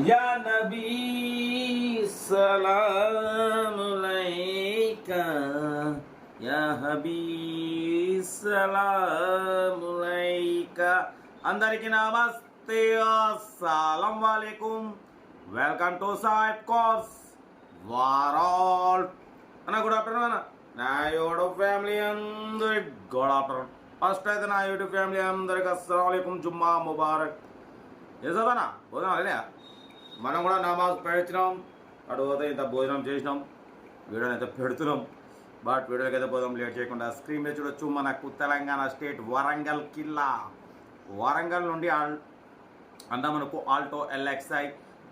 या नबी सलाम अलैका या हबीब सलाम अलैका అందరికీ నమస్తే అస్సలం వాలేకుం వెల్కమ్ టు సాయిబ్ కోర్స్ వారాల్ అన్న గుడ్ ఆఫ్టర్నూన్ అన్న నా యూట్యూబ్ ఫ్యామిలీ అందరికి గుడ్ ఆఫ్టర్నూన్ ఫస్ట్ అయితే నా యూట్యూబ్ ఫ్యామిలీ అందరికి అస్సలం వాలేకుం జుమ్మా ముబారక్ చేసావనా భోజనం అదే మనం కూడా నమాజ్ పెడుతున్నాం అటు పోతే ఇంత భోజనం చేసినాం వీడియోని అయితే పెడుతున్నాం బట్ వీడియోకి అయితే పోదాం లేట్ చేయకుండా స్క్రీన్ మీద చూడొచ్చు మనకు తెలంగాణ స్టేట్ వరంగల్ కిల్లా వరంగల్ నుండి అంతా మనకు Alto LXI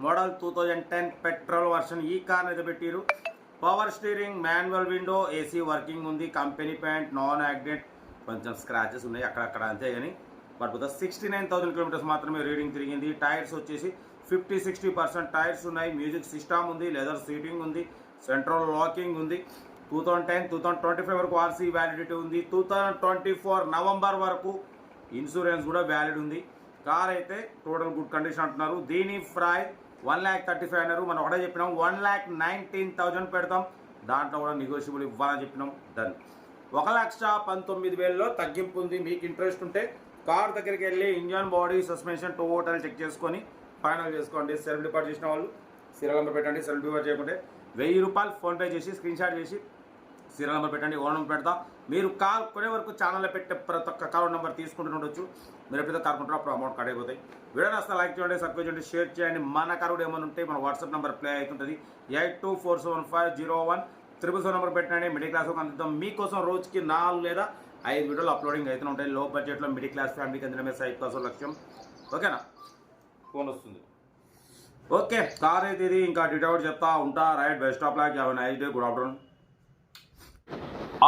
model 2010 petrol version ఈ కార్ అయితే పెట్టిరు. Power steering, manual window, AC working ఉంది, కంపెనీ ప్యాంట్, నాన్ యాక్సిడెంట్, కొంచెం స్క్రాచెస్ ఉన్నాయి అక్కడక్కడ అంతే కానీ బట్ 69,000 కిలోమీటర్స్ మాత్రమే రీడింగ్ తిరిగింది. టైర్స్ వచ్చేసి 50-60% టైర్స్ ఉన్నాయి. మ్యూజిక్ సిస్టమ్ ఉంది, లెదర్ సీటింగ్ ఉంది, సెంట్రల్ లాకింగ్ ఉంది. 2010-2025 వరకు ఆర్సీ వ్యాలిడిటీ ఉంది. 2024 నవంబర్ వరకు ఇన్సూరెన్స్ కూడా వ్యాలిడ్ ఉంది. కార్ అయితే టోటల్ గుడ్ కండిషన్ అంటున్నారు. దీని ప్రైస్ 1,35,000 అన్నారు. మనం ఒకటే చెప్పినాం 1,19,000 పెడతాం, దాంట్లో కూడా నెగోషియబుల్ ఇవ్వాలని చెప్పినాం. డన్. 1,19,000లో తగ్గింపు ఉంది. మీకు ఇంట్రెస్ట్ ఉంటే కార్ దగ్గరికి వెళ్ళి engine, body, suspension total check చేసుకొని ఫైనల్ చేసుకోండి. సెల్ఫ్ డిపాజిట్ చేసిన వాళ్ళు సీరియల్ నెంబర్ పెట్టండి. సెల్ఫ్ డిపాజిట్ చేయకుంటే ₹1000 ఫోన్పే చేసి స్క్రీన్ షాట్ చేసి సీరియల్ నెంబర్ పెట్టండి. ఓన్ నెంబర్ పెడతా. మీరు కార్ కొనే వరకు ఛానల్లో పెట్టే ప్రతి ఒక్క కార్ నెంబర్ తీసుకుంటూ ఉండొచ్చు. మీరు ఎప్పుడైతే కార్ కొంటారో అప్పుడు అమౌంట్ కట్ అయిపోతాయి. వీడియో వస్తే లైక్ చేయండి, సబ్స్క్రైబ్ చేయండి, షేర్ చేయండి. మన కార్ కూడా ఏమైనా ఉంటే మన వాట్సాప్ నెంబర్ ప్లే అవుతుంటుంది. 8247501377 నెంబర్ పెట్టండి. మిడిల్ క్లాస్ అందిద్దాం మీకోసం. రోజుకి 4 లేదా 5 వీడియోలు అప్లోడింగ్ అవుతూ ఉంటాయి. లో బడ్జెట్లో మిడిల్ క్లాస్ ఫ్యామిలీకి అందడమే సైడ్ కోసం లక్ష్యం. ఓకేనా? ఫోన్ వస్తుంది. ఓకే, కార్ అయితే ఇది. ఇంకా డీటెయిల్ చెప్తా ఉంటా. Right, best of luck, have a nice day, good afternoon.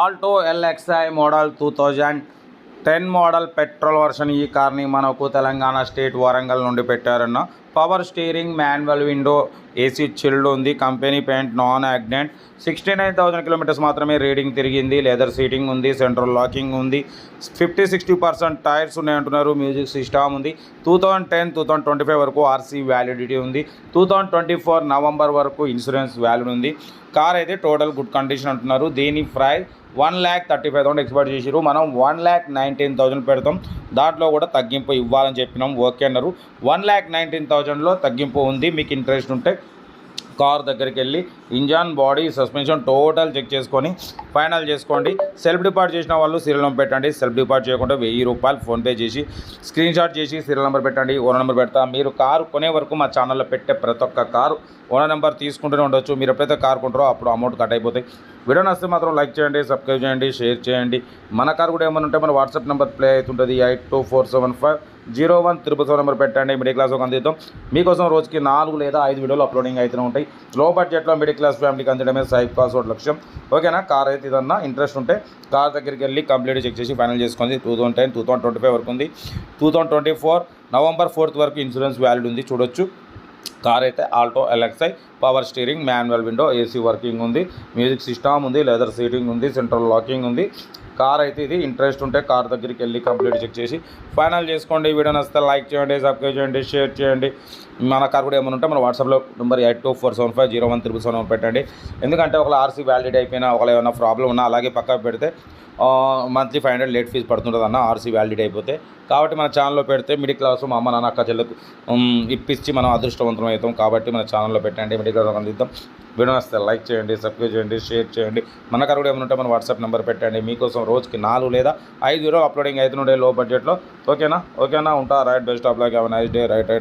Alto LXI model 2010 model petrol version ఈ కార్ని మనకు తెలంగాణ స్టేట్ వరంగల్ నుండి పెట్టారన్న. Power steering, manual window, AC chilled ఉంది, company paint, non accident. 69,000 kilometres మాత్రమే రీడింగ్ తిరిగింది. లెదర్ సీటింగ్ ఉంది, central locking ఉంది, 50-60% టైర్స్ ఉన్నాయంటున్నారు. మ్యూజిక్ సిస్టమ్ ఉంది. 2010-2025 వరకు ఆర్సీ వ్యాలిడిటీ ఉంది. 2024 నవంబర్ వరకు ఇన్సూరెన్స్ వ్యాలిడ్ ఉంది. కార్ అయితే టోటల్ గుడ్ కండిషన్ అంటున్నారు. దీని ప్రైస్ 1,35,000 ఎక్స్పెక్ట్ చేసిరు. మనం 1,19,000 పెడతాం, దాంట్లో కూడా తగ్గింపు ఇవ్వాలని చెప్పినాం. ఓకే అన్నారు. 1,19,000లో తగ్గింపు ఉంది. మీకు ఇంట్రెస్ట్ ఉంటే కార్ దగ్గరికి వెళ్ళి engine, body, suspension total check చేసుకొని ఫైనల్ చేసుకోండి. సెల్ఫ్ డిపాజిట్ చేసిన వాళ్ళు సీరియల్ నెంబర్ పెట్టండి. సెల్ఫ్ డిపాజిట్ చేయకుండా ₹1000 ఫోన్పే చేసి స్క్రీన్ షాట్ చేసి సీరియల్ నెంబర్ పెట్టండి. ఓనర్ నెంబర్ పెడతా. మీరు కారు కొనే వరకు మా ఛానల్లో పెట్టే ప్రతి ఒక్క కారు ఓనర్ నెంబర్ తీసుకుంటూనే ఉండొచ్చు. మీరు ఎప్పుడైతే కారు కొంటారో అప్పుడు అమౌంట్ కట్ అయిపోతాయి. వీడియో నచ్చితే మాత్రం లైక్ చేయండి, సబ్స్క్రైబ్ చేయండి, షేర్ చేయండి. మన కారు కూడా ఏమైనా ఉంటే మన వాట్సాప్ నెంబర్ ప్లే అవుతుంటుంది. 8247501377 నెంబర్ పెట్టండి. మిడిల్ క్లాస్ అందిద్దాం మీకోసం. రోజుకి 4 లేదా 5 వీడియోలు అప్లోడింగ్ అవుతూనే ఉంటాయి. లో బడ్జెట్లో మిడిల్ క్లాస్ ఫ్యామిలీకి అందడమే సైబ్ కాస్ట్ లక్ష్యం. ఓకేనా? కార్ అయితే ఇదన్నా ఇంట్రెస్ట్ ఉంటే కార్ దగ్గరికి వెళ్ళి కంప్లీట్ చెక్ చేసి ఫైనల్ చేసుకోండి. 2010-2025 వరకు ఉంది. 2024 నవంబర్ 4 వరకు ఇన్సూరెన్స్ వ్యాలిడ్ ఉంది. చూడొచ్చు. కార్ అయితే Alto LXi, power steering, manual window, AC working ఉంది, మ్యూజిక్ సిస్టమ్ ఉంది, లెదర్ సీటింగ్ ఉంది, సెంట్రల్ లాకింగ్ ఉంది. కార్ అయితే ఇది. ఇంట్రెస్ట్ ఉంటే కార్ దగ్గరికి వెళ్ళి కంప్లీట్ చెక్ చేసి ఫైనల్ చేసుకోండి. వీడియో నచ్చితే లైక్ చేయండి, సబ్స్క్రైబ్ చేయండి, షేర్ చేయండి. మన కార్ కూడా ఏమైనా ఉంటే మన వాట్సాప్లో నెంబర్ 8247501377 పెట్టండి. ఎందుకంటే ఒకవేళ ఆర్సీ వ్యాలిడ్ అయిపోయినా ఒకవేళ ఏమైనా ప్రాబ్లం ఉన్నా అలాగే పక్కకు పెడితే మంత్లీ 500 లేట్ ఫీజు పడుతుంటుంది అన్న ఆర్సీ వ్యాలిడ్ అయిపోతే. కాబట్టి మన ఛానల్లో పెడితే మిడిల్ క్లాస్ మా అమ్మ నాన్న అక్క చెల్లకు ఇప్పించి మనం అదృష్టవంతం అవుతాం. కాబట్టి మన ఛానల్లో పెట్టండి, మిడిల్ క్లాస్ అందిద్దాం. వీడియో వస్తే లైక్ చేయండి, సబ్స్క్రైబ్ చేయండి, షేర్ చేయండి. మన కారు కూడా ఏమైనా ఉంటే మన వాట్సాప్ నెంబర్ పెట్టండి. మీకోసం రోజుకి 4 లేదా 5 వీడియోలు అప్లోడింగ్ అవుతుండే లో బడ్జెట్లో. ఓకేనా? ఉంటా. Right, best of luck, have a nice day. Right.